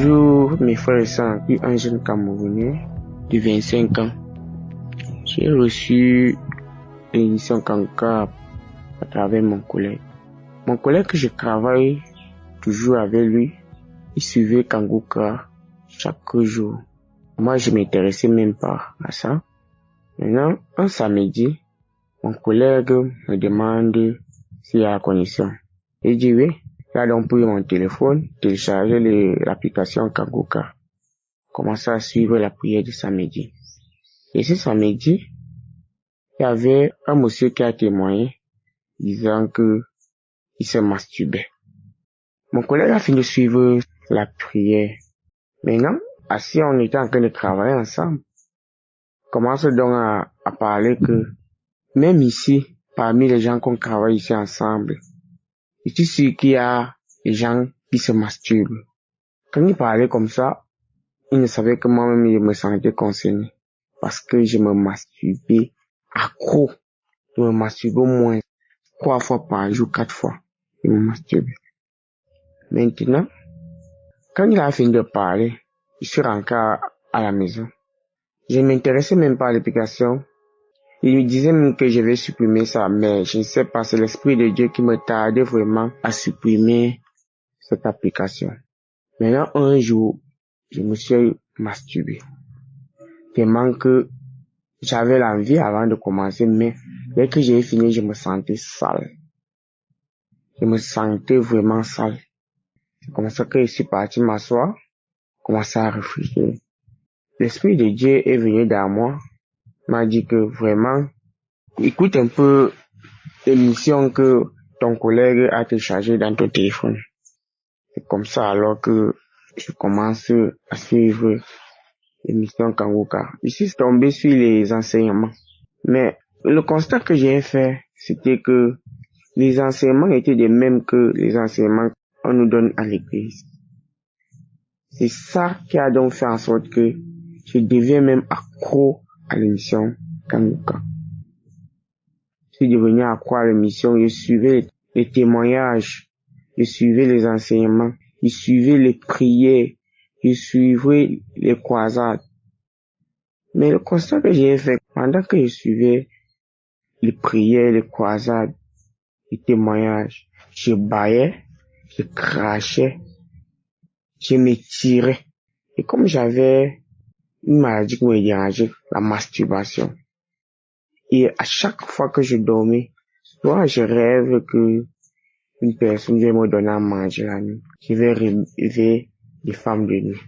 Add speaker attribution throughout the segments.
Speaker 1: Bonjour mes frères et sœurs, je suis un jeune Camerounais de 25 ans. J'ai reçu l'émission Kanguka à travers mon collègue. Mon collègue que je travaille toujours avec lui, il suivait Kanguka chaque jour. Moi, je m'intéressais même pas à ça. Maintenant, un samedi, mon collègue me demande s'il y a la connexion. Il dit oui. Là, donc, pris mon téléphone, télécharger l'application Kanguka. Commencer à suivre la prière de samedi. Et ce samedi, il y avait un monsieur qui a témoigné, disant que il se masturbait. Mon collègue a fini de suivre la prière. Maintenant, assis, on était en train de travailler ensemble. Commence donc à parler que, même ici, parmi les gens qu'on travaille ici ensemble, je suis sûr qu'il y a des gens qui se masturbent. Quand il parlait comme ça, il ne savait que moi-même, je me sentais concerné. Parce que je me masturbais accro. Je me masturbais au moins 3 fois par jour, 4 fois. Je me masturbais. Maintenant, quand il a fini de parler, je suis rentré à la maison. Je ne m'intéressais même pas à l'application. Il me disait même que je vais supprimer ça, mais je ne sais pas, c'est l'Esprit de Dieu qui me tardait vraiment à supprimer cette application. Maintenant, un jour, je me suis masturbé. Tellement que j'avais l'envie avant de commencer, mais dès que j'ai fini, je me sentais sale. Je me sentais vraiment sale. C'est comme ça que je suis parti m'asseoir, commencer à réfléchir. L'Esprit de Dieu est venu dans moi, m'a dit que vraiment, écoute un peu l'émission que ton collègue a téléchargée dans ton téléphone. C'est comme ça alors que je commence à suivre l'émission Kanguka. Je suis tombé sur les enseignements. Mais le constat que j'ai fait, c'était que les enseignements étaient les mêmes que les enseignements qu'on nous donne à l'église. C'est ça qui a donc fait en sorte que je deviens même accro à l'émission Kanguka. Je suis devenu accro à l'émission, je suivais les témoignages, je suivais les enseignements, je suivais les prières, je suivais les croisades. Mais le constat que j'ai fait, pendant que je suivais les prières, les croisades, les témoignages, je bâillais, je crachais, je m'étirais. Et comme j'avais une maladie qui me dérangeait, la masturbation, et à chaque fois que je dormais, soit je rêve que une personne vient me donner à manger la nuit, je vais rêver des femmes de nuit.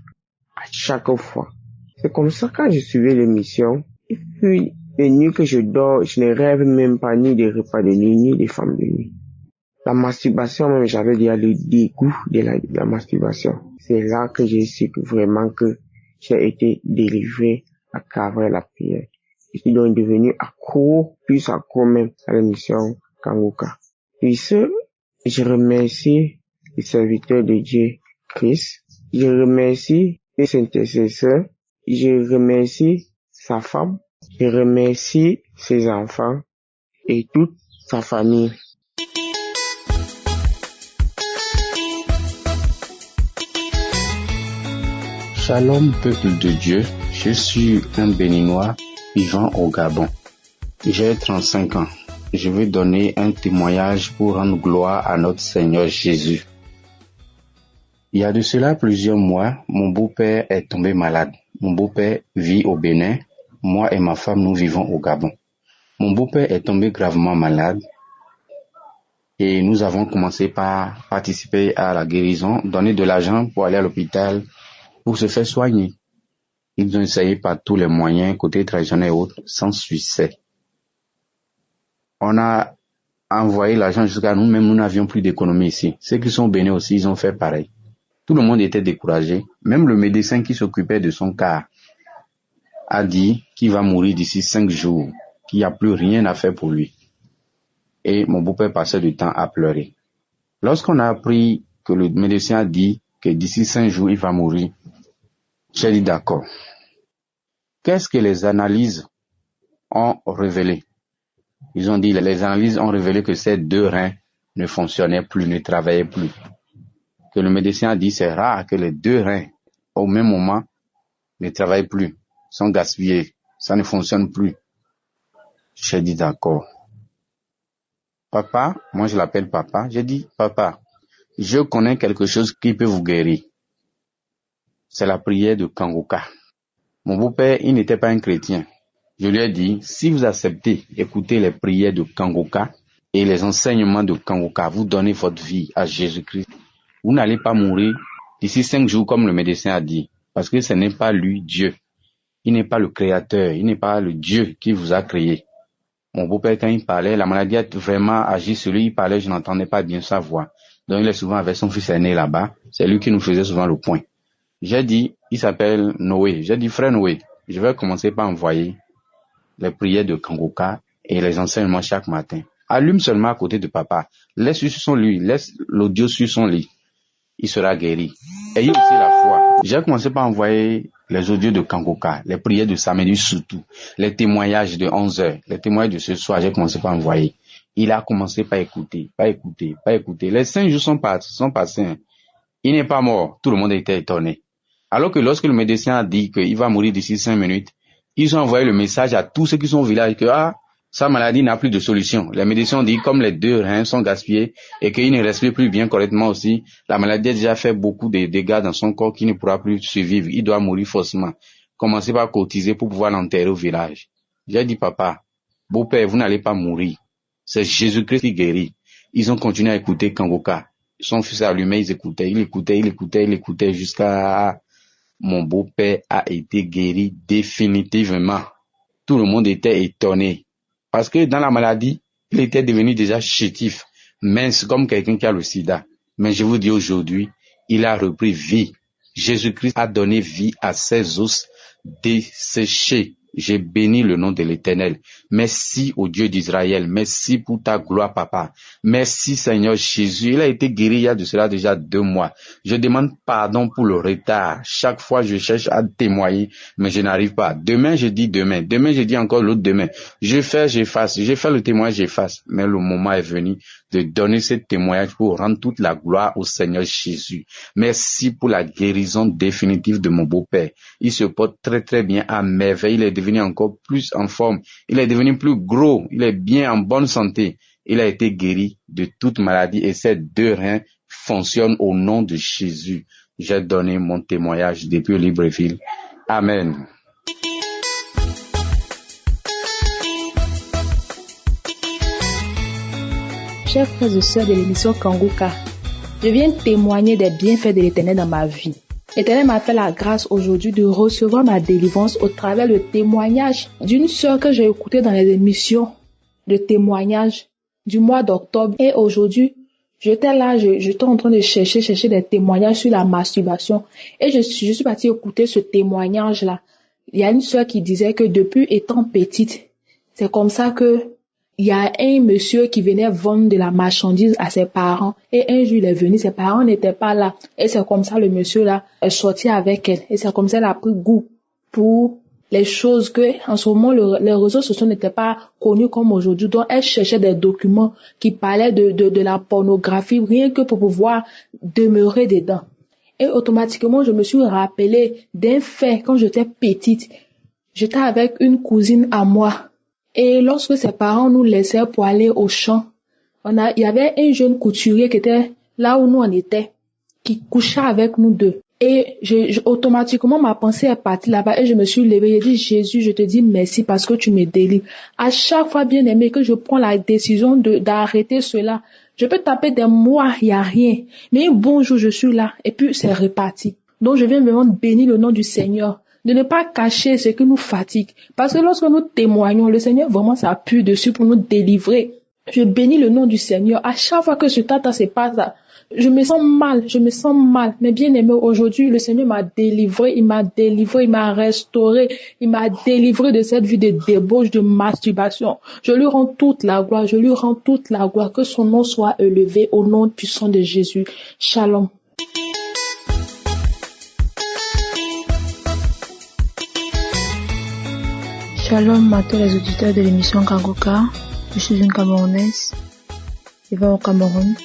Speaker 1: À chaque fois. C'est comme ça quand je suivais l'émission, et puis les nuits que je dors, je ne rêve même pas ni des repas de nuit, ni des femmes de nuit. La masturbation même, j'avais déjà le dégoût de la masturbation. C'est là que j'ai su que vraiment que j'ai été délivré à travers la prière. Je suis donc devenu accro, plus accro même à l'émission Kanguka. Puis je remercie les serviteurs de Dieu Christ. Je remercie les intercesseurs. Je remercie sa femme. Je remercie ses enfants et toute sa famille.
Speaker 2: Shalom peuple de Dieu, je suis un Béninois vivant au Gabon. J'ai 35 ans. Je veux donner un témoignage pour rendre gloire à notre Seigneur Jésus. Il y a de cela plusieurs mois, mon beau-père est tombé malade. Mon beau-père vit au Bénin. Moi et ma femme, nous vivons au Gabon. Mon beau-père est tombé gravement malade et nous avons commencé par participer à la guérison, donner de l'argent pour aller à l'hôpital pour se faire soigner. Ils ont essayé par tous les moyens, côté traditionnel et autres, sans succès. On a envoyé l'argent jusqu'à nous, même nous n'avions plus d'économie ici. Ceux qui sont au Bénin aussi, ils ont fait pareil. Tout le monde était découragé. Même le médecin qui s'occupait de son cas a dit qu'il va mourir d'ici 5 jours, qu'il n'y a plus rien à faire pour lui. Et mon beau-père passait du temps à pleurer. Lorsqu'on a appris que le médecin a dit que d'ici 5 jours, il va mourir, j'ai dit d'accord. Qu'est-ce que les analyses ont révélé? Ils ont dit, les analyses ont révélé que ces 2 reins ne fonctionnaient plus, ne travaillaient plus. Que le médecin a dit, c'est rare que les 2 reins au même moment ne travaillent plus, sont gaspillés, ça ne fonctionne plus. J'ai dit d'accord. Papa, moi je l'appelle papa, j'ai dit papa, je connais quelque chose qui peut vous guérir. C'est la prière de Kangoka. Mon beau-père, il n'était pas un chrétien. Je lui ai dit, si vous acceptez d'écouter les prières de Kangoka et les enseignements de Kangoka, vous donnez votre vie à Jésus-Christ, vous n'allez pas mourir d'ici 5 jours comme le médecin a dit. Parce que ce n'est pas lui, Dieu. Il n'est pas le créateur, il n'est pas le Dieu qui vous a créé. Mon beau-père, quand il parlait, la maladie a vraiment agi sur lui, il parlait, je n'entendais pas bien sa voix. Donc il est souvent avec son fils aîné là-bas, c'est lui qui nous faisait souvent le point. J'ai dit, il s'appelle Noé, j'ai dit frère Noé, je vais commencer par envoyer les prières de Kangoka et les enseignements chaque matin. Allume seulement à côté de papa, laisse sur son lit, laisse l'audio sur son lit. Il sera guéri. Ayez aussi la foi. J'ai commencé par envoyer les audios de Kangoka, les prières de samedi surtout, les témoignages de 11h, les témoignages de ce soir, j'ai commencé par envoyer. Il a commencé par écouter. Les 5 jours sont passés. Il n'est pas mort. Tout le monde était étonné. Alors que lorsque le médecin a dit qu'il va mourir d'ici 5 minutes, ils ont envoyé le message à tous ceux qui sont au village que sa maladie n'a plus de solution. Les médecins ont dit comme les 2 reins sont gaspillés et qu'il ne respire plus bien correctement aussi, la maladie a déjà fait beaucoup de dégâts dans son corps qu'il ne pourra plus survivre. Il doit mourir forcément. Commencez par cotiser pour pouvoir l'enterrer au village. J'ai dit papa, beau-père, vous n'allez pas mourir. C'est Jésus-Christ qui guérit. Ils ont continué à écouter Kangoka. Son fils allumé, il écoutait jusqu'à mon beau-père a été guéri définitivement. Tout le monde était étonné. Parce que dans la maladie, il était devenu déjà chétif, mince comme quelqu'un qui a le sida. Mais je vous dis aujourd'hui, il a repris vie. Jésus-Christ a donné vie à ses os desséchés. J'ai béni le nom de l'Éternel. Merci au Dieu d'Israël. Merci pour ta gloire, papa. Merci, Seigneur Jésus. Il a été guéri il y a de cela déjà 2 mois. Je demande pardon pour le retard. Chaque fois, je cherche à témoigner, mais je n'arrive pas. Demain, je dis demain. Demain, je dis encore l'autre demain. Je fais, j'efface. Je fais le témoignage, j'efface. Mais le moment est venu de donner ce témoignage pour rendre toute la gloire au Seigneur Jésus. Merci pour la guérison définitive de mon beau-père. Il se porte très très bien à merveille. Il est devenu encore plus en forme. Il est devenu plus gros. Il est bien en bonne santé. Il a été guéri de toute maladie et ses 2 reins fonctionnent au nom de Jésus. J'ai donné mon témoignage depuis Libreville. Amen.
Speaker 3: Chers frères et sœurs de l'émission Kangoka, je viens témoigner des bienfaits de l'Éternel dans ma vie. L'Éternel m'a fait la grâce aujourd'hui de recevoir ma délivrance au travers du témoignage d'une sœur que j'ai écoutée dans les émissions de témoignage du mois d'octobre. Et aujourd'hui, j'étais là, j'étais en train de chercher des témoignages sur la masturbation. Et je suis partie écouter ce témoignage-là. Il y a une sœur qui disait que depuis étant petite, c'est comme ça que il y a un monsieur qui venait vendre de la marchandise à ses parents. Et un jour, il est venu, ses parents n'étaient pas là. Et c'est comme ça, le monsieur-là est sorti avec elle. Et c'est comme ça, elle a pris goût pour les choses que, en ce moment, les réseaux sociaux n'étaient pas connus comme aujourd'hui. Donc, elle cherchait des documents qui parlaient de la pornographie, rien que pour pouvoir demeurer dedans. Et automatiquement, je me suis rappelé d'un fait quand j'étais petite. J'étais avec une cousine à moi. Et lorsque ses parents nous laissaient pour aller au champ, il y avait un jeune couturier qui était là où nous on était, qui couchait avec nous 2. Et automatiquement, ma pensée est partie là-bas et je me suis levée. J'ai dit, Jésus, je te dis merci parce que tu me délivres. À chaque fois, bien aimé, que je prends la décision d'arrêter cela, je peux taper des mois, il n'y a rien. Mais un bon jour, je suis là et puis c'est reparti. Donc, je viens vraiment bénir le nom du Seigneur. De ne pas cacher ce qui nous fatigue. Parce que lorsque nous témoignons, le Seigneur vraiment s'appuie dessus pour nous délivrer. Je bénis le nom du Seigneur. À chaque fois que ce temps se passe, je me sens mal. Mais bien aimé, aujourd'hui, le Seigneur m'a délivré, il m'a restauré, il m'a délivré de cette vie de débauche, de masturbation. Je lui rends toute la gloire, que son nom soit élevé au nom puissant de Jésus. Shalom.
Speaker 4: Shalom à tous les auditeurs de l'émission Kangoka. Je suis une Camerounaise. Je vais au Cameroun.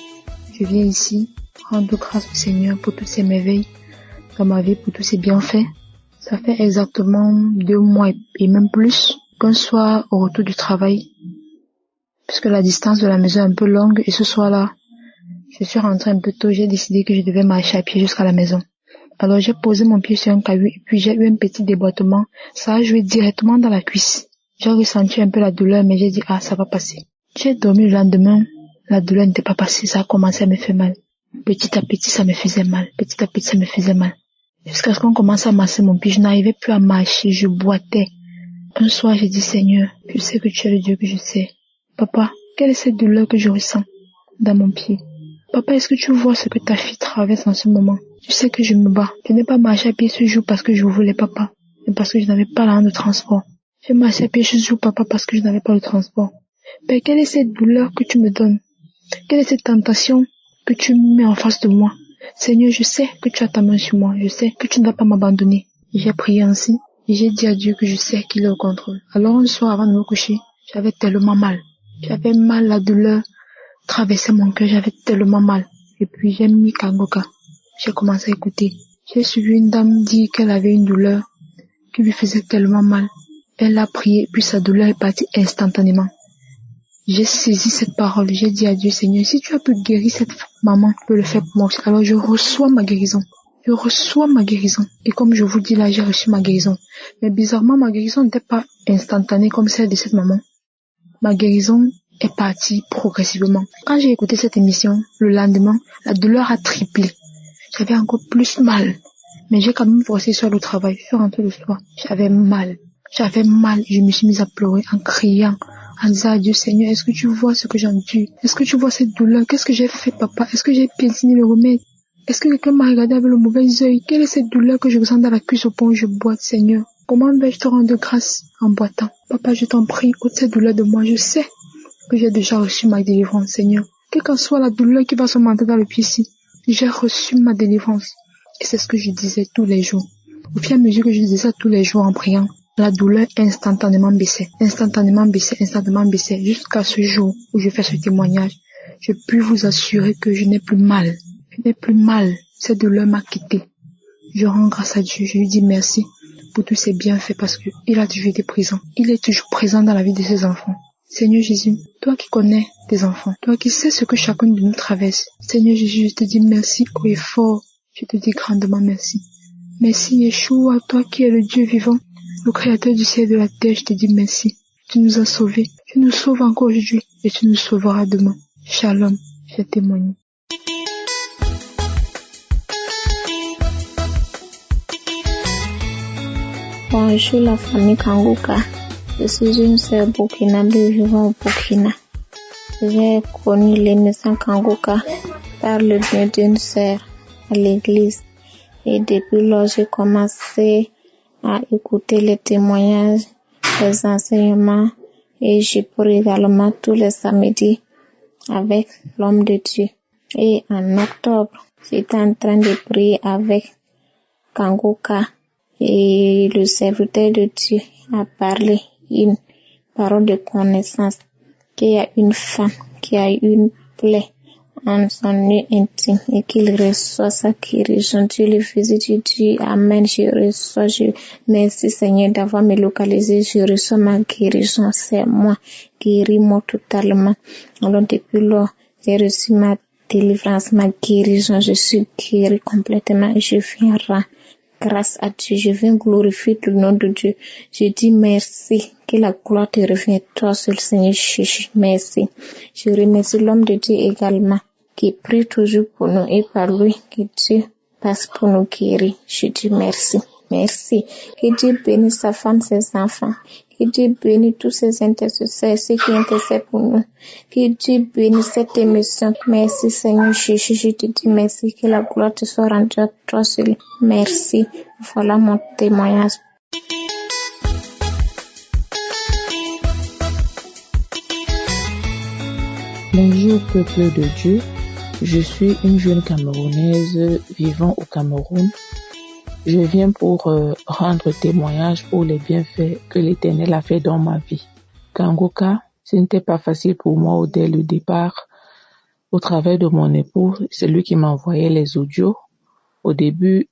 Speaker 4: Je viens ici rendre grâce au Seigneur pour toutes ces merveilles dans ma vie pour tous ses bienfaits. Ça fait exactement 2 mois et même plus qu'un soir au retour du travail, puisque la distance de la maison est un peu longue, et ce soir-là, je suis rentrée un peu tôt, j'ai décidé que je devais marcher à pied jusqu'à la maison. Alors j'ai posé mon pied sur un caillou et puis j'ai eu un petit déboîtement. Ça a joué directement dans la cuisse. J'ai ressenti un peu la douleur, mais j'ai dit ça va passer. J'ai dormi le lendemain, la douleur n'était pas passée, ça a commencé à me faire mal. Petit à petit ça me faisait mal, petit à petit ça me faisait mal. Jusqu'à ce qu'on commence à masser mon pied, je n'arrivais plus à marcher, je boitais. Un soir j'ai dit Seigneur, je sais que tu es le Dieu que je sais. Papa, quelle est cette douleur que je ressens dans mon pied? Papa, est-ce que tu vois ce que ta fille traverse en ce moment? Tu sais que je me bats. Je n'ai pas marché à pied ce jour parce que je voulais papa, mais parce que je n'avais pas l'argent de transport. J'ai marché à pied ce jour, papa, parce que je n'avais pas le transport. Père, quelle est cette douleur que tu me donnes? Quelle est cette tentation que tu mets en face de moi? Seigneur, je sais que tu as ta main sur moi. Je sais que tu ne vas pas m'abandonner. J'ai prié ainsi et j'ai dit à Dieu que je sais qu'il est au contrôle. Alors un soir avant de me coucher, j'avais tellement mal. J'avais mal, la douleur traversait mon cœur, j'avais tellement mal. Et puis j'ai mis Kangoka. J'ai commencé à écouter. J'ai suivi une dame dire qu'elle avait une douleur qui lui faisait tellement mal. Elle a prié, puis sa douleur est partie instantanément. J'ai saisi cette parole, j'ai dit à Dieu, Seigneur, si tu as pu guérir cette maman, tu peux le faire pour moi. Alors je reçois ma guérison. Je reçois ma guérison. Et comme je vous dis là, j'ai reçu ma guérison. Mais bizarrement, ma guérison n'était pas instantanée comme celle de cette maman. Ma guérison est partie progressivement. Quand j'ai écouté cette émission, le lendemain, la douleur a triplé. J'avais encore plus mal. Mais j'ai quand même forcé sur le travail. Je suis rentrée le soir. J'avais mal. Je me suis mise à pleurer en criant, en disant à Dieu, Seigneur, est-ce que tu vois ce que j'endure? Est-ce que tu vois cette douleur? Qu'est-ce que j'ai fait, papa? Est-ce que j'ai piétiné le remède? Est-ce que quelqu'un m'a regardé avec le mauvais œil? Quelle est cette douleur que je ressens dans la cuisse au point où je boite, Seigneur? Comment vais-je te rendre grâce en boitant? Papa, je t'en prie, ôte cette douleur de moi. Je sais que j'ai déjà reçu ma délivrance, Seigneur. Quelle que soit la douleur qui va se monter dans le pied-ci, j'ai reçu ma délivrance. Et c'est ce que je disais tous les jours. Au fur et à mesure que je disais ça tous les jours en priant, la douleur instantanément baissait, jusqu'à ce jour où je fais ce témoignage. Je puis vous assurer que je n'ai plus mal. Cette douleur m'a quitté. Je rends grâce à Dieu. Je lui dis merci pour tous ses bienfaits parce que il a toujours été présent. Il est toujours présent dans la vie de ses enfants. Seigneur Jésus, toi qui connais tes enfants, toi qui sais ce que chacun de nous traverse. Seigneur Jésus, je te dis merci haut et fort. Je te dis grandement merci. Merci Yeshua, toi qui es le Dieu vivant, le créateur du ciel et de la terre, je te dis merci. Tu nous as sauvés. Tu nous sauves encore aujourd'hui et tu nous sauveras demain. Shalom, j'ai témoigné.
Speaker 5: Bonjour la famille Kangoka. Je suis une sœur burkinabé vivant au Burkina. J'ai connu l'émission Kangoka par le biais d'une sœur à l'église. Et depuis lors, j'ai commencé à écouter les témoignages, les enseignements et je prie également tous les samedis avec l'homme de Dieu. Et en octobre, j'étais en train de prier avec Kangoka et le serviteur de Dieu a parlé une parole de connaissance qu'il y a une femme qui a une plaie en son nez intime et qu'il reçoit sa guérison. Dieu le faisait, Dieu dit amen, je reçois, merci Seigneur d'avoir me localisé, je reçois ma guérison, c'est moi, guéris-moi totalement. Alors depuis lors, j'ai reçu ma délivrance, ma guérison, je suis guérie complètement et je viens grâce à Dieu, je viens glorifier le nom de Dieu. Je dis merci, que la gloire te revienne, toi seul Seigneur Jésus, merci. Je remercie l'homme de Dieu également, qui prie toujours pour nous et par lui, que Dieu passe pour nous guérir. Je dis merci, merci. Que Dieu bénisse sa femme, ses enfants. Que Dieu bénisse tous ses intercesseurs, ceux qui intercèdent pour nous. Que Dieu bénisse cette émission. Merci Seigneur Jésus, je te dis merci, que la gloire te soit rendue à toi seul. Merci. Voilà mon témoignage.
Speaker 6: Bonjour peuple de Dieu, je suis une jeune Camerounaise vivant au Cameroun. Je viens pour rendre témoignage pour les bienfaits que l'Éternel a fait dans ma vie. Kangoka, ce n'était pas facile pour moi dès le départ. Au travers de mon époux, c'est lui qui m'envoyait les audios. Au début,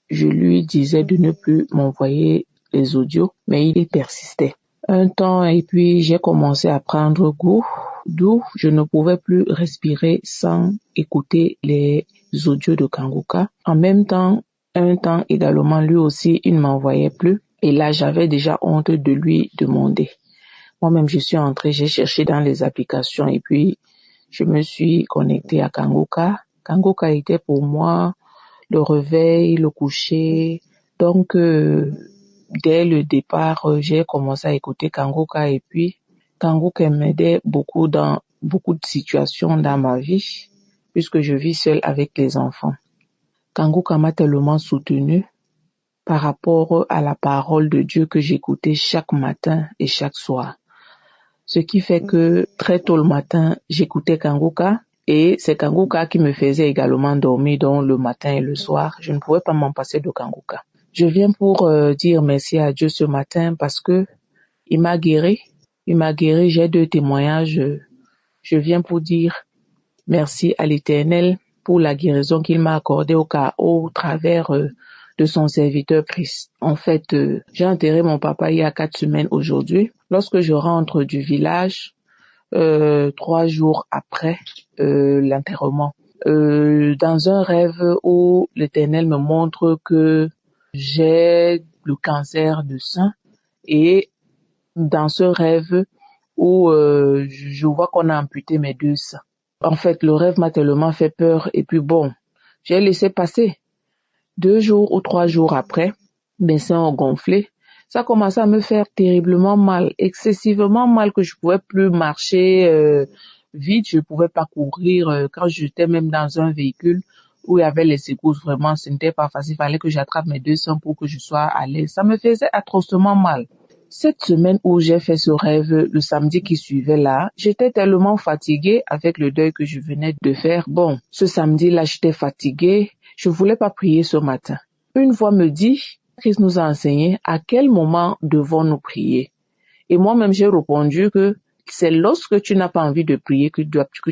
Speaker 6: je lui disais de ne plus m'envoyer les audios, mais il persistait. Un temps, et puis j'ai commencé à prendre goût, d'où je ne pouvais plus respirer sans écouter les audios de Kanguka. En même temps, un temps également, lui aussi, il ne m'envoyait plus. Et là, j'avais déjà honte de lui demander. Moi-même, je suis entrée, j'ai cherché dans les applications et puis je me suis connectée à Kanguka. Kanguka était pour moi le réveil, le coucher. Donc, dès le départ, j'ai commencé à écouter Kanguka et puis Kanguka m'aidait beaucoup dans beaucoup de situations dans ma vie puisque je vis seule avec les enfants. Kanguka m'a tellement soutenue par rapport à la parole de Dieu que j'écoutais chaque matin et chaque soir. Ce qui fait que très tôt le matin, j'écoutais Kanguka et c'est Kanguka qui me faisait également dormir donc le matin et le soir. Je ne pouvais pas m'en passer de Kanguka. Je viens pour dire merci à Dieu ce matin parce que il m'a guéri. Il m'a guéri. J'ai 2 témoignages. Je viens pour dire merci à l'Éternel pour la guérison qu'il m'a accordée au travers de son serviteur Christ. En fait, j'ai enterré mon papa il y a 4 semaines aujourd'hui. Lorsque je rentre du village, 3 jours après l'enterrement, dans un rêve où l'Éternel me montre que j'ai le cancer du sein et dans ce rêve où je vois qu'on a amputé mes 2 seins. En fait, le rêve m'a tellement fait peur et puis bon, j'ai laissé passer. 2 jours ou 3 jours après, mes seins ont gonflé. Ça a commencé à me faire terriblement mal, excessivement mal que je pouvais plus marcher vite, je pouvais pas courir. Quand j'étais même dans un véhicule où il y avait les secousses, vraiment, ce n'était pas facile. Il fallait que j'attrape mes 2 seins pour que je sois à l'aise. Ça me faisait atrocement mal. Cette semaine où j'ai fait ce rêve, le samedi qui suivait là, j'étais tellement fatiguée avec le deuil que je venais de faire. Bon, ce samedi-là, j'étais fatiguée. Je voulais pas prier ce matin. Une voix me dit, Christ nous a enseigné à quel moment devons-nous prier. Et moi-même, j'ai répondu que c'est lorsque tu n'as pas envie de prier que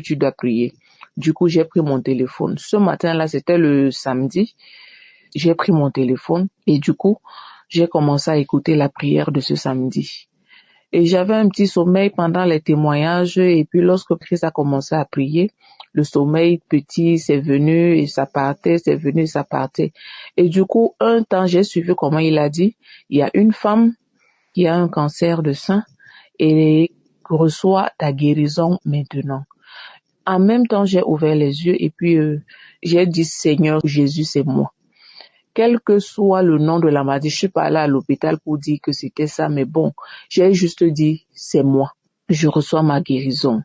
Speaker 6: tu dois prier. Du coup, j'ai pris mon téléphone. Ce matin-là, c'était le samedi. J'ai pris mon téléphone et du coup, j'ai commencé à écouter la prière de ce samedi. Et j'avais un petit sommeil pendant les témoignages et puis lorsque Christ a commencé à prier, le sommeil petit, c'est venu et ça partait, c'est venu et ça partait. Et du coup, un temps, j'ai suivi comment il a dit, il y a une femme qui a un cancer de sein et reçoit ta guérison maintenant. En même temps, j'ai ouvert les yeux et puis j'ai dit, Seigneur Jésus, c'est moi. Quel que soit le nom de la maladie, je suis pas allée à l'hôpital pour dire que c'était ça, mais bon, j'ai juste dit, c'est moi. Je reçois ma guérison.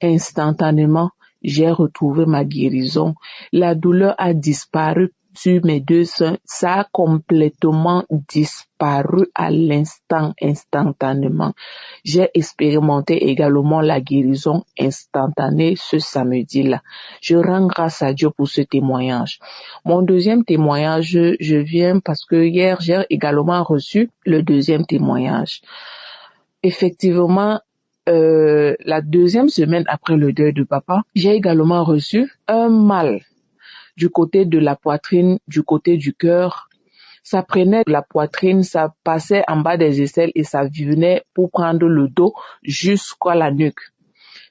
Speaker 6: Instantanément, j'ai retrouvé ma guérison. La douleur a disparu sur mes 2 seins. Ça a complètement disparu à l'instant, instantanément. J'ai expérimenté également la guérison instantanée ce samedi-là. Je rends grâce à Dieu pour ce témoignage. Mon deuxième témoignage, je viens parce que hier, j'ai également reçu le 2e témoignage. Effectivement, la 2e semaine après le deuil de papa, j'ai également reçu un mal du côté de la poitrine, du côté du cœur. Ça prenait la poitrine, ça passait en bas des aisselles et ça venait pour prendre le dos jusqu'à la nuque.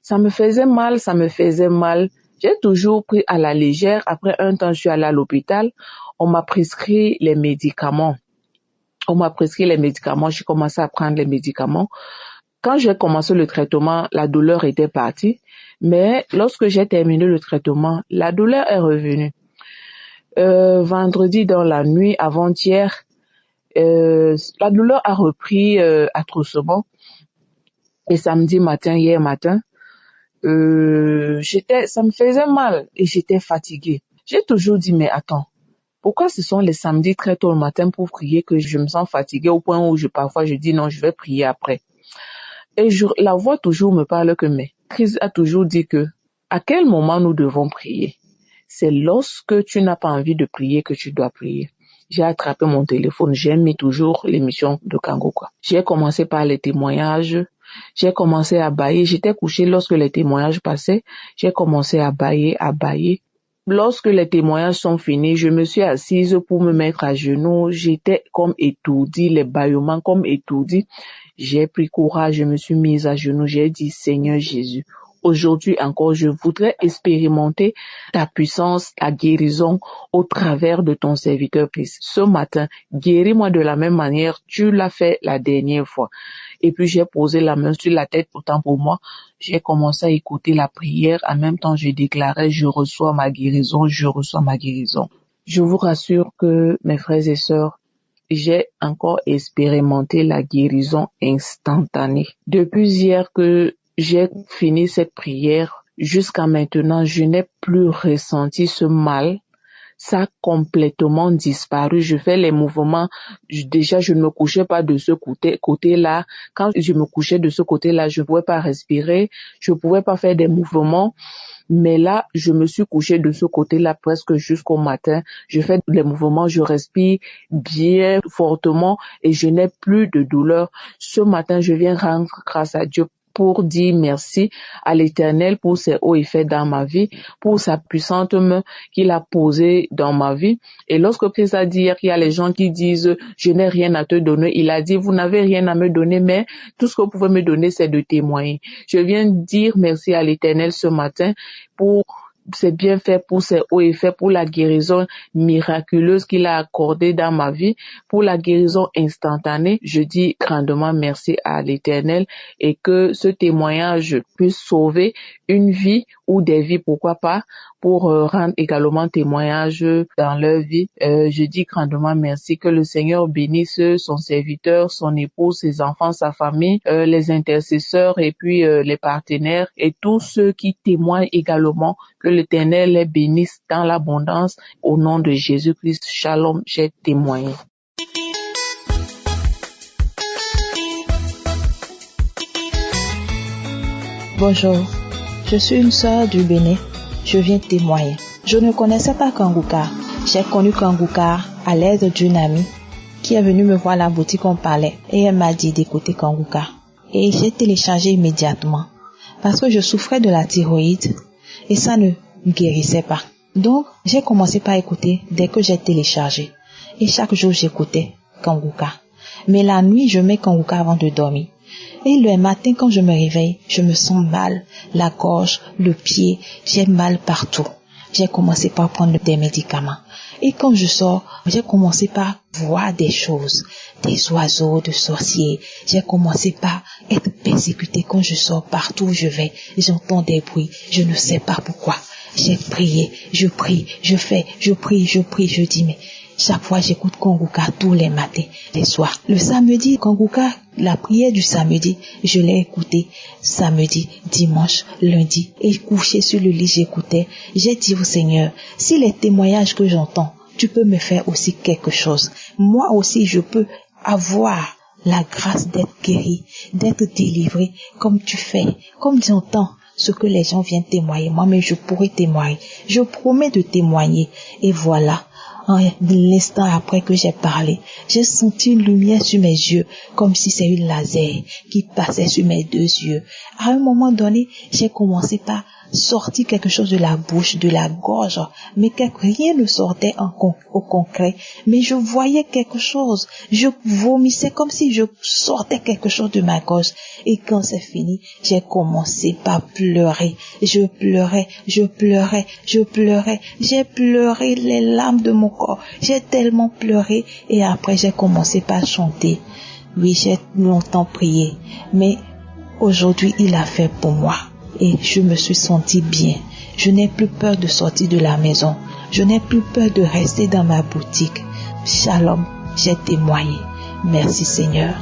Speaker 6: Ça me faisait mal. J'ai toujours pris à la légère. Après un temps, je suis allée à l'hôpital. On m'a prescrit les médicaments. J'ai commencé à prendre les médicaments. Quand j'ai commencé le traitement, la douleur était partie. Mais lorsque j'ai terminé le traitement, la douleur est revenue. Vendredi dans la nuit, avant-hier, la douleur a repris atrocement. Et samedi matin, hier matin, ça me faisait mal et j'étais fatiguée. J'ai toujours dit, mais attends, pourquoi ce sont les samedis très tôt le matin pour prier que je me sens fatiguée au point où parfois je dis non, je vais prier après. Et la voix toujours me parle que, mais Christ a toujours dit que, à quel moment nous devons prier? C'est lorsque tu n'as pas envie de prier que tu dois prier. J'ai attrapé mon téléphone, j'ai mis toujours l'émission de Kanguka. J'ai commencé par les témoignages, j'ai commencé à bâiller. J'étais couchée lorsque les témoignages passaient, j'ai commencé à bâiller. Lorsque les témoignages sont finis, je me suis assise pour me mettre à genoux. J'étais comme étourdie, les bâillements comme étourdis. J'ai pris courage, je me suis mise à genoux. J'ai dit, Seigneur Jésus, aujourd'hui encore, je voudrais expérimenter ta puissance, ta guérison au travers de ton serviteur Christ. Ce matin, guéris-moi de la même manière, tu l'as fait la dernière fois. Et puis j'ai posé la main sur la tête, pourtant pour moi, j'ai commencé à écouter la prière. En même temps, je déclarais, je reçois ma guérison, je reçois ma guérison. Je vous rassure que, mes frères et sœurs, j'ai encore expérimenté la guérison instantanée. Depuis hier que j'ai fini cette prière, jusqu'à maintenant, je n'ai plus ressenti ce mal. Ça a complètement disparu. Je fais les mouvements. Déjà, je ne me couchais pas de ce côté-là. Quand je me couchais de ce côté-là, je ne pouvais pas respirer. Je ne pouvais pas faire des mouvements. Mais là, je me suis couchée de ce côté-là presque jusqu'au matin. Je fais les mouvements, je respire bien fortement et je n'ai plus de douleur. Ce matin, je viens rendre grâce à Dieu pour dire merci à l'Éternel pour ses hauts effets dans ma vie, pour sa puissante main qu'il a posée dans ma vie. Et lorsque Christ a dit qu'il y a les gens qui disent « je n'ai rien à te donner », il a dit « vous n'avez rien à me donner, mais tout ce que vous pouvez me donner, c'est de témoigner ». Je viens dire merci à l'Éternel ce matin pour ses bienfaits, pour ses hauts effets, pour la guérison miraculeuse qu'il a accordée dans ma vie, pour la guérison instantanée. Je dis grandement merci à l'Éternel et que ce témoignage puisse sauver une vie ou des vies, pourquoi pas, pour rendre également témoignage dans leur vie. Je dis grandement merci, que le Seigneur bénisse son serviteur, son épouse, ses enfants, sa famille, les intercesseurs et puis les partenaires et tous ceux qui témoignent également, que l'Éternel les bénisse dans l'abondance. Au nom de Jésus-Christ, shalom, j'ai témoigné.
Speaker 3: Bonjour, je suis une sœur du Bénin. Je viens témoigner. Je ne connaissais pas Kangouka. J'ai connu Kangouka à l'aide d'une amie qui est venue me voir à la boutique, on parlait, et elle m'a dit d'écouter Kangouka. Et j'ai téléchargé immédiatement parce que je souffrais de la thyroïde et ça ne guérissait pas. Donc, j'ai commencé par écouter dès que j'ai téléchargé. Et chaque jour, j'écoutais Kangouka. Mais la nuit, je mets Kangouka avant de dormir. Et le matin, quand je me réveille, je me sens mal. La gorge, le pied, j'ai mal partout. J'ai commencé par prendre des médicaments. Et quand je sors, j'ai commencé par voir des choses, des oiseaux, des sorciers. J'ai commencé par être persécutée. Quand je sors, partout où je vais, j'entends des bruits. Je ne sais pas pourquoi. J'ai prié, je prie, je fais, je prie, je dis, mais chaque fois j'écoute Kangouka tous les matins, les soirs. Le samedi, Kangouka, la prière du samedi, je l'ai écouté samedi, dimanche, lundi. Et couché sur le lit, j'écoutais. J'ai dit au Seigneur, si les témoignages que j'entends, tu peux me faire aussi quelque chose. Moi aussi, je peux avoir la grâce d'être guéri, d'être délivré, comme tu fais, comme j'entends ce que les gens viennent témoigner. Moi-même, je pourrais témoigner. Je promets de témoigner. Et voilà. L'instant après que j'ai parlé, j'ai senti une lumière sur mes yeux, comme si c'est une laser qui passait sur mes deux yeux. À un moment donné, j'ai commencé par sortir quelque chose de la bouche, de la gorge, mais rien ne sortait au concret. Mais je voyais quelque chose. Je vomissais comme si je sortais quelque chose de ma gorge. Et quand c'est fini, j'ai commencé par pleurer. Je pleurais. J'ai pleuré les larmes de mon corps. J'ai tellement pleuré. Et après, j'ai commencé par chanter. Oui, j'ai longtemps prié. Mais aujourd'hui, il a fait pour moi. Et je me suis sentie bien. Je n'ai plus peur de sortir de la maison. Je n'ai plus peur de rester dans ma boutique. Shalom, j'ai témoigné. Merci Seigneur.